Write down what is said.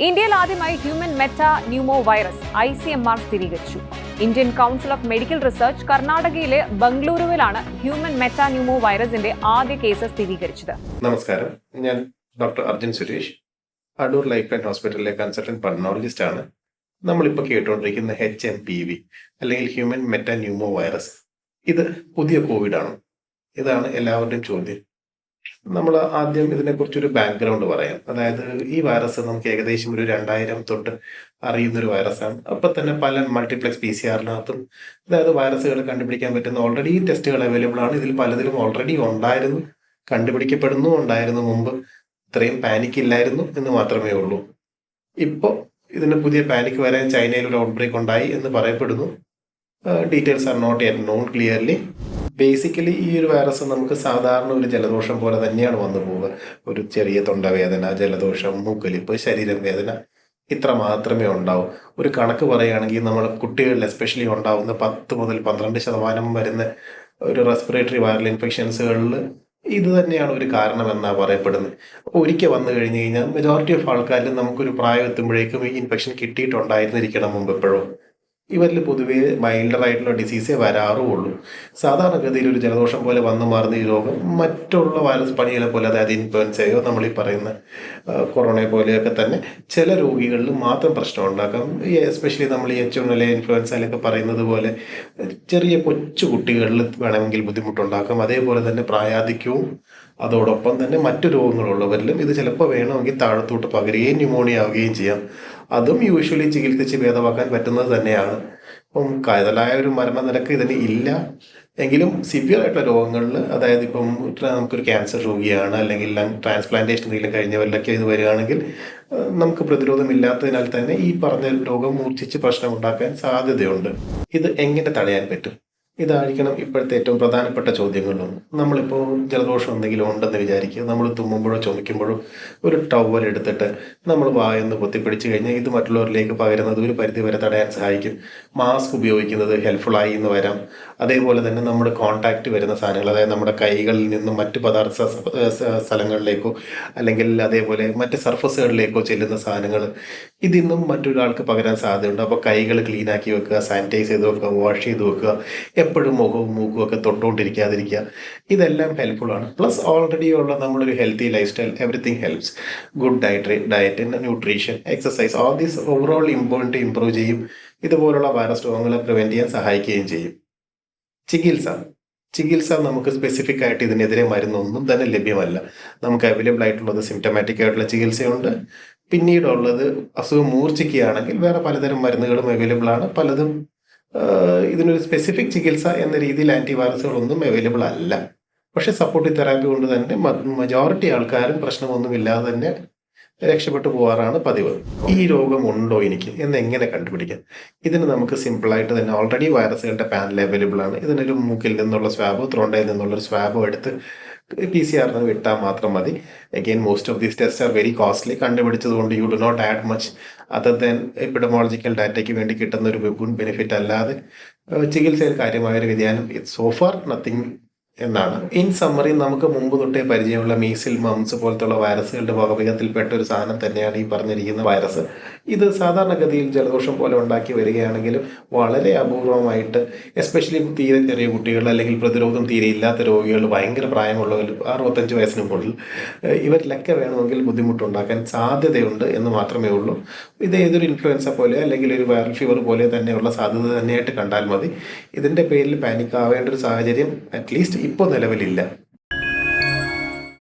ഇന്ത്യയിൽ ആദ്യമായി human meta pneumo virus ICMR സ്ഥിരീകരിച്ചു. Indian council of medical research കർണാടകയിലെ ബംഗളൂരുവിലാണ് ഹ്യൂമൻ മെറ്റാ ന്യൂമോ വൈറസിന്റെ ആദ്യ കേസ് സ്ഥിരീകരിച്ചത്. നമസ്കാരം, ഞാൻ doctor Arjun Suresh, Adoor life line ഹോസ്പിറ്റലിലെ കൺസൾട്ടന്റ് പൾമനോളജിസ്റ്റ് ആണ്. നമ്മളിപ്പോൾ കേട്ടുകൊണ്ടിരിക്കുന്ന HMPV അല്ലെങ്കിൽ ഹ്യൂമൻ മെറ്റാ ന്യൂമോ വൈറസ്, ഇത് പുതിയ കോവിഡ് ആണ്. ഇതാണ് എല്ലാവരുടെയും ചോദ്യം. നമ്മൾ ആദ്യം ഇതിനെക്കുറിച്ചൊരു ബാക്ക്ഗ്രൗണ്ട് പറയാം. അതായത് ഈ വൈറസ് നമുക്ക് ഏകദേശം ഒരു 2000 തൊട്ട് അറിയുന്നൊരു വൈറസാണ്. അപ്പം തന്നെ പല മൾട്ടിപ്ലക്സ് PCR-നകത്തും അതായത് വൈറസുകൾ കണ്ടുപിടിക്കാൻ പറ്റുന്ന ഓൾറെഡി ടെസ്റ്റുകൾ അവൈലബിൾ ആണ്. ഇതിൽ പലതിലും ഓൾറെഡി ഉണ്ടായിരുന്നു, ഉണ്ടായിരുന്നു മുമ്പ്. ഇത്രയും പാനിക് ഇല്ലായിരുന്നു എന്ന് മാത്രമേ ഉള്ളൂ. ഇപ്പോൾ ഇതിന് പുതിയ പാനിക് വരാൻ ചൈനയിൽ ഒരു ഔട്ട്ബ്രേക്ക് ഉണ്ടായി എന്ന് പറയപ്പെടുന്നു. Details are not yet known clearly. Basically ഈ ഒരു വൈറസ് നമുക്ക് സാധാരണ ഒരു ജലദോഷം പോലെ തന്നെയാണ് വന്നു പോവുക. ഒരു ചെറിയ തൊണ്ടവേദന, ജലദോഷം, മൂക്കൊലിപ്പ്, ശരീരം വേദന, ഇത്ര മാത്രമേ ഉണ്ടാവൂ. ഒരു കണക്ക് പറയുകയാണെങ്കിൽ നമ്മൾ കുട്ടികളിൽ എസ്പെഷ്യലി ഉണ്ടാവുന്ന 10 മുതൽ 12% വരുന്ന ഒരു റെസ്പിറേറ്ററി വൈറൽ ഇൻഫെക്ഷൻസുകളിൽ ഇത് തന്നെയാണ് ഒരു കാരണമെന്നാണ് പറയപ്പെടുന്നത്. അപ്പോൾ ഒരിക്കൽ വന്നു കഴിഞ്ഞ് കഴിഞ്ഞാൽ മെജോറിറ്റി ഓഫ് ആൾക്കാരിൽ നമുക്കൊരു പ്രായം എത്തുമ്പോഴേക്കും ഈ ഇൻഫെക്ഷൻ കിട്ടിയിട്ടുണ്ടായിരുന്നിരിക്കണം മുമ്പ് എപ്പോഴും. ഇവരിൽ പൊതുവേ മൈൽഡറായിട്ടുള്ള ഡിസീസേ വരാറുള്ളൂ. സാധാരണഗതിയിൽ ഒരു ജലദോഷം പോലെ വന്നു മാറുന്ന ഈ രോഗം മറ്റുള്ള വൈറസ് പനികളെ പോലെ, അതായത് ഇൻഫ്ലുവൻസയോ നമ്മൾ ഈ പറയുന്ന കൊറോണയെ പോലെയൊക്കെ തന്നെ ചില രോഗികളിൽ മാത്രം പ്രശ്നം ഉണ്ടാക്കാം. എസ്പെഷ്യലി നമ്മൾ ഈ H1N1 ഇൻഫ്ലുവൻസയിലൊക്കെ പറയുന്നത് പോലെ ചെറിയ കൊച്ചു കുട്ടികളിൽ വേണമെങ്കിൽ ബുദ്ധിമുട്ടുണ്ടാക്കാം. അതേപോലെ തന്നെ പ്രായാധിക്യവും അതോടൊപ്പം തന്നെ മറ്റു രോഗങ്ങളുള്ളവരിലും ഇത് ചിലപ്പോൾ വേണമെങ്കിൽ താഴത്തോട്ട് പകരുകയും ന്യൂമോണിയ ആവുകയും ചെയ്യാം. അതും യൂഷ്വലി ചികിത്സിച്ച് ഭേദമാക്കാൻ പറ്റുന്നത് തന്നെയാണ്. ഇപ്പം കാതലായ ഒരു മരണനിരക്ക് ഇതിന് ഇല്ല എങ്കിലും സിവിയർ ആയിട്ടുള്ള രോഗങ്ങളിൽ, അതായത് ഇപ്പം നമുക്കൊരു ക്യാൻസർ രോഗിയാണ് അല്ലെങ്കിൽ ലങ് ട്രാൻസ്പ്ലാന്റേഷൻ എന്തെങ്കിലും കഴിഞ്ഞവരിലൊക്കെ ഇത് വരികയാണെങ്കിൽ നമുക്ക് പ്രതിരോധമില്ലാത്തതിനാൽ തന്നെ ഈ പറഞ്ഞ രോഗം മൂർച്ഛിച്ച് പ്രശ്നമുണ്ടാക്കാൻ സാധ്യതയുണ്ട്. ഇത് എങ്ങനെ തടയാൻ പറ്റും? ഇതായിരിക്കണം ഇപ്പോഴത്തെ ഏറ്റവും പ്രധാനപ്പെട്ട ചോദ്യങ്ങളിലൊന്ന്. നമ്മളിപ്പോൾ ജലദോഷം എന്തെങ്കിലും ഉണ്ടെന്ന് വിചാരിക്കുക. നമ്മൾ തുമ്മുമ്പോഴോ ചുമയ്ക്കുമ്പോഴോ ഒരു ടവൽ എടുത്തിട്ട് നമ്മൾ വായൊന്ന് പൊത്തിപ്പിടിച്ച് കഴിഞ്ഞാൽ ഇത് മറ്റുള്ളവരിലേക്ക് പകരുന്നത് ഒരു പരിധി വരെ തടയാൻ സഹായിക്കും. മാസ്ക് ഉപയോഗിക്കുന്നത് ഹെൽപ്ഫുള്ളായി എന്ന് വരാം. അതേപോലെ തന്നെ നമ്മുടെ കോൺടാക്റ്റ് വരുന്ന സാധനങ്ങൾ, അതായത് നമ്മുടെ കൈകളിൽ നിന്നും മറ്റു പദാർത്ഥ സ്ഥലങ്ങളിലേക്കോ അല്ലെങ്കിൽ അതേപോലെ മറ്റ് സർഫസുകളിലേക്കോ ചെല്ലുന്ന സാധനങ്ങൾ ഇതിന്നും മറ്റൊരാൾക്ക് പകരാൻ സാധ്യതയുണ്ട്. അപ്പോൾ കൈകൾ ക്ലീനാക്കി വെക്കുക, സാനിറ്റൈസ് ചെയ്ത് വെക്കുക, വാഷ് ചെയ്ത് വെക്കുക, എപ്പോഴും മുഖവും മൂക്കും ഒക്കെ തൊട്ടുകൊണ്ടിരിക്കാതിരിക്കുക. ഇതെല്ലാം ഹെൽപ്ഫുള്ളാണ്. പ്ലസ് ഓൾറെഡി ഉള്ള നമ്മളൊരു healthy life style, everything helps. Good diet, nutrition, exercise, all these overall improve ചെയ്യും. ഇതുപോലുള്ള വൈറസ് രോഗങ്ങളെ പ്രിവെൻറ്റ് ചെയ്യാൻ സഹായിക്കുകയും ചെയ്യും. ചികിത്സ നമുക്ക് സ്പെസിഫിക് ആയിട്ട് ഇതിനെതിരെ മരുന്നൊന്നും തന്നെ ലഭ്യമല്ല. നമുക്ക് അവൈലബിൾ ആയിട്ടുള്ളത് സിംറ്റമാറ്റിക് ആയിട്ടുള്ള ചികിത്സയുണ്ട്. പിന്നീടുള്ളത് അസുഖം മൂർച്ഛിക്കുകയാണെങ്കിൽ വേറെ പലതരം മരുന്നുകളും അവൈലബിൾ ആണ്. പലതും ഇതിനൊരു സ്പെസിഫിക് ചികിത്സ എന്ന രീതിയിൽ ആൻറ്റിവൈറസുകളൊന്നും അവൈലബിൾ അല്ല. പക്ഷെ സപ്പോർട്ടീവ് തെറാപ്പി കൊണ്ട് തന്നെ മജോറിറ്റി ആൾക്കാരും പ്രശ്നമൊന്നുമില്ലാതെ തന്നെ രക്ഷപ്പെട്ടു പോകാറാണ് പതിവ്. ഈ രോഗം ഉണ്ടോ എനിക്ക് എന്ന് എങ്ങനെ കണ്ടുപിടിക്കാം? ഇതിന് നമുക്ക് സിമ്പിളായിട്ട് തന്നെ ഓൾറെഡി വൈറസുകളുടെ പാനൽ അവൈലബിൾ ആണ്. ഇതിനൊരു മൂക്കിൽ നിന്നുള്ള സ്വാബോ തൊണ്ടയിൽ നിന്നുള്ളൊരു സ്വാബോ എടുത്ത് PCR-ന് വിട്ടാൽ മാത്രം മതി. Again most of these test are very costly. കണ്ടുപിടിച്ചതുകൊണ്ട് you do not add much other than epidemiological ഡാറ്റയ്ക്ക് വേണ്ടി കിട്ടുന്ന ഒരു ബെനിഫിറ്റ് അല്ലാതെ ചികിത്സയിൽ കാര്യമായൊരു വ്യതിയാനം സോഫാർ നത്തിങ് എന്നാണ്. ഇൻ സമ്മറി, നമുക്ക് മുമ്പ് തൊട്ടേ പരിചയമുള്ള മീസിൽ, മംസ് പോലത്തുള്ള വൈറസുകളുടെ വകഭേദത്തിൽപ്പെട്ട ഒരു സാധനം തന്നെയാണ് ഈ പറഞ്ഞിരിക്കുന്ന വൈറസ്. ഇത് സാധാരണഗതിയിൽ ജലദോഷം പോലെ ഉണ്ടാക്കി വരികയാണെങ്കിലും വളരെ അപൂർവമായിട്ട്, എസ്പെഷ്യലി തീരെ ചെറിയ കുട്ടികൾ അല്ലെങ്കിൽ പ്രതിരോധം തീരെ ഇല്ലാത്ത രോഗികൾ, ഭയങ്കര പ്രായമുള്ളവർ, 65 വയസ്സിന് മുകളിൽ, ഇവരിലൊക്കെ വേണമെങ്കിൽ ബുദ്ധിമുട്ടുണ്ടാക്കാൻ സാധ്യതയുണ്ട് എന്ന് മാത്രമേ ഉള്ളൂ. ഇത് ഏതൊരു ഇൻഫ്ലുവൻസ പോലെ അല്ലെങ്കിൽ ഒരു വൈറൽ ഫീവർ പോലെ തന്നെയുള്ള സാധ്യത തന്നെയായിട്ട് കണ്ടാൽ മതി. ഇതിൻ്റെ പേരിൽ പാനിക് ആവേണ്ട ഒരു സാഹചര്യം അറ്റ്ലീസ്റ്റ് ഇപ്പോൾ നിലവിലില്ല.